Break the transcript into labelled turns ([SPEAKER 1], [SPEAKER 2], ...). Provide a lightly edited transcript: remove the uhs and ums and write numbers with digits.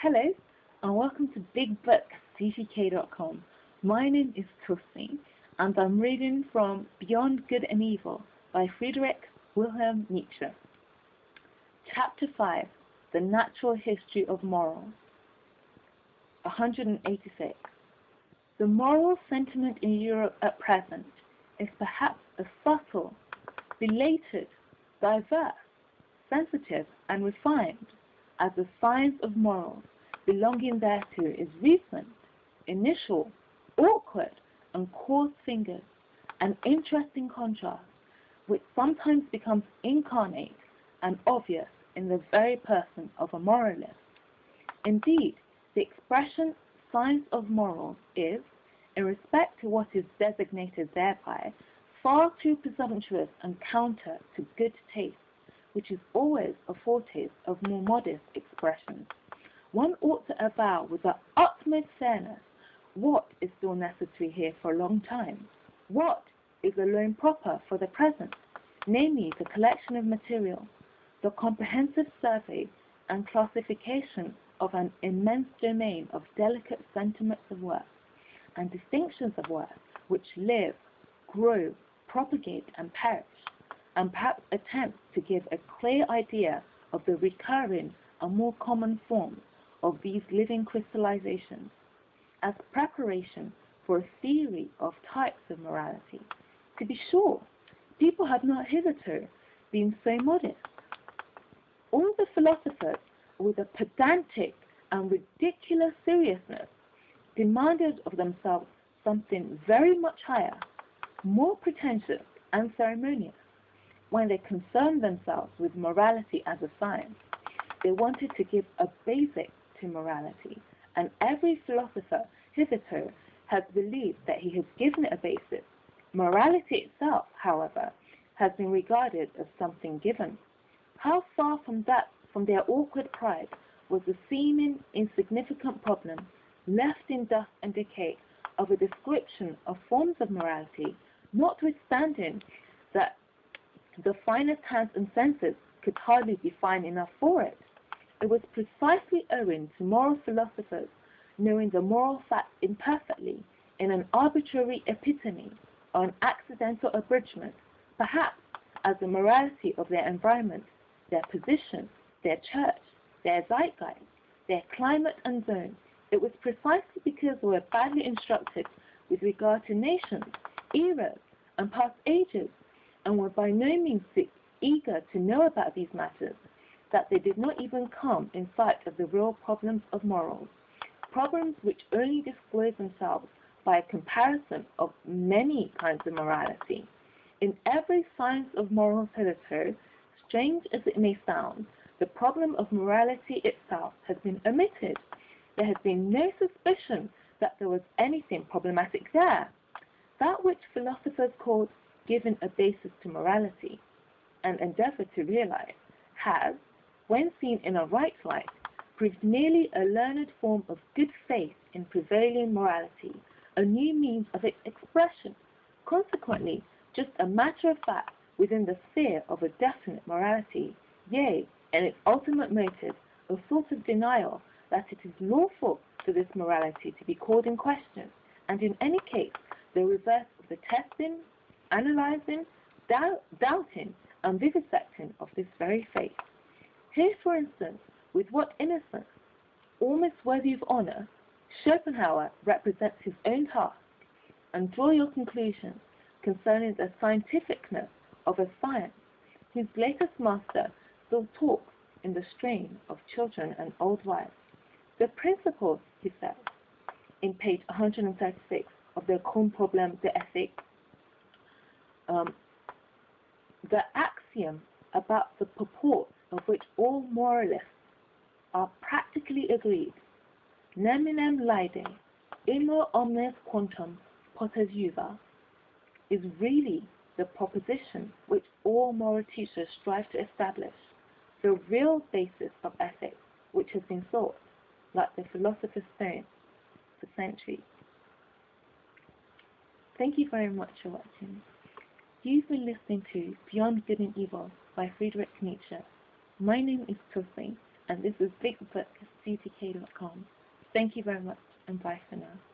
[SPEAKER 1] Hello, and welcome to BigBookCGK.com. My name is Tussi, and I'm reading from Beyond Good and Evil by Friedrich Nietzsche. Chapter 5, The Natural History of Morals. 186. The moral sentiment in Europe at present is perhaps as subtle, belated, diverse, sensitive, and refined as the science of morals belonging thereto is recent, initial, awkward, and coarse-fingered, an interesting contrast which sometimes becomes incarnate and obvious in the very person of a moralist. Indeed, the expression science of morals is, in respect to what is designated thereby, far too presumptuous and counter to good taste, which is always a foretaste of more modest expressions. One ought to avow with the utmost fairness what is still necessary here for a long time, what is alone proper for the present, namely the collection of material, the comprehensive survey and classification of an immense domain of delicate sentiments of worth and distinctions of worth which live, grow, propagate, and perish, and perhaps attempt to give a clear idea of the recurring and more common forms of these living crystallizations, as preparation for a theory of types of morality. To be sure, people have not hitherto been so modest. All the philosophers, with a pedantic and ridiculous seriousness, demanded of themselves something very much higher, more pretentious and ceremonious. When they concerned themselves with morality as a science, they wanted to give a basic to morality, and every philosopher hitherto has believed that he has given it a basis. Morality itself, however, has been regarded as something given. How far from their awkward pride was the seeming insignificant problem, left in dust and decay, of a description of forms of morality, notwithstanding that the finest hands and senses could hardly be fine enough for it. It was precisely owing to moral philosophers knowing the moral facts imperfectly, in an arbitrary epitome or an accidental abridgment, perhaps as the morality of their environment, their position, their church, their zeitgeist, their climate and zone. It was precisely because they were badly instructed with regard to nations, eras, and past ages, and were by no means eager to know about these matters, that they did not even come in sight of the real problems of morals, problems which only disclose themselves by a comparison of many kinds of morality. In every science of morals hitherto, strange as it may sound, the problem of morality itself has been omitted. There has been no suspicion that there was anything problematic there. That which philosophers called giving a basis to morality and endeavor to realize has, when seen in a right light, proved merely a learned form of good faith in prevailing morality, a new means of its expression, consequently just a matter of fact within the sphere of a definite morality, yea, and its ultimate motive, a sort of denial that it is lawful for this morality to be called in question, and in any case the reverse of the testing, analyzing, doubting, and vivisecting of this very faith. Here, for instance, with what innocence, almost worthy of honor, Schopenhauer represents his own task, and draw your conclusions concerning the scientificness of a science whose latest master still talks in the strain of children and old wives. The principles, he says, in page 136 of the Grundproblem der Ethik, the axiom about the purport of which all moralists are practically agreed, neminem laede, immo omnes quantum potes juva, is really the proposition which all moral teachers strive to establish, the real basis of ethics which has been sought, like the philosopher's stone, for centuries. Thank you very much for watching. You've been listening to Beyond Good and Evil by Friedrich Nietzsche. My name is Tussi, And this is bigbookctk.com. Thank you very much, and bye for now.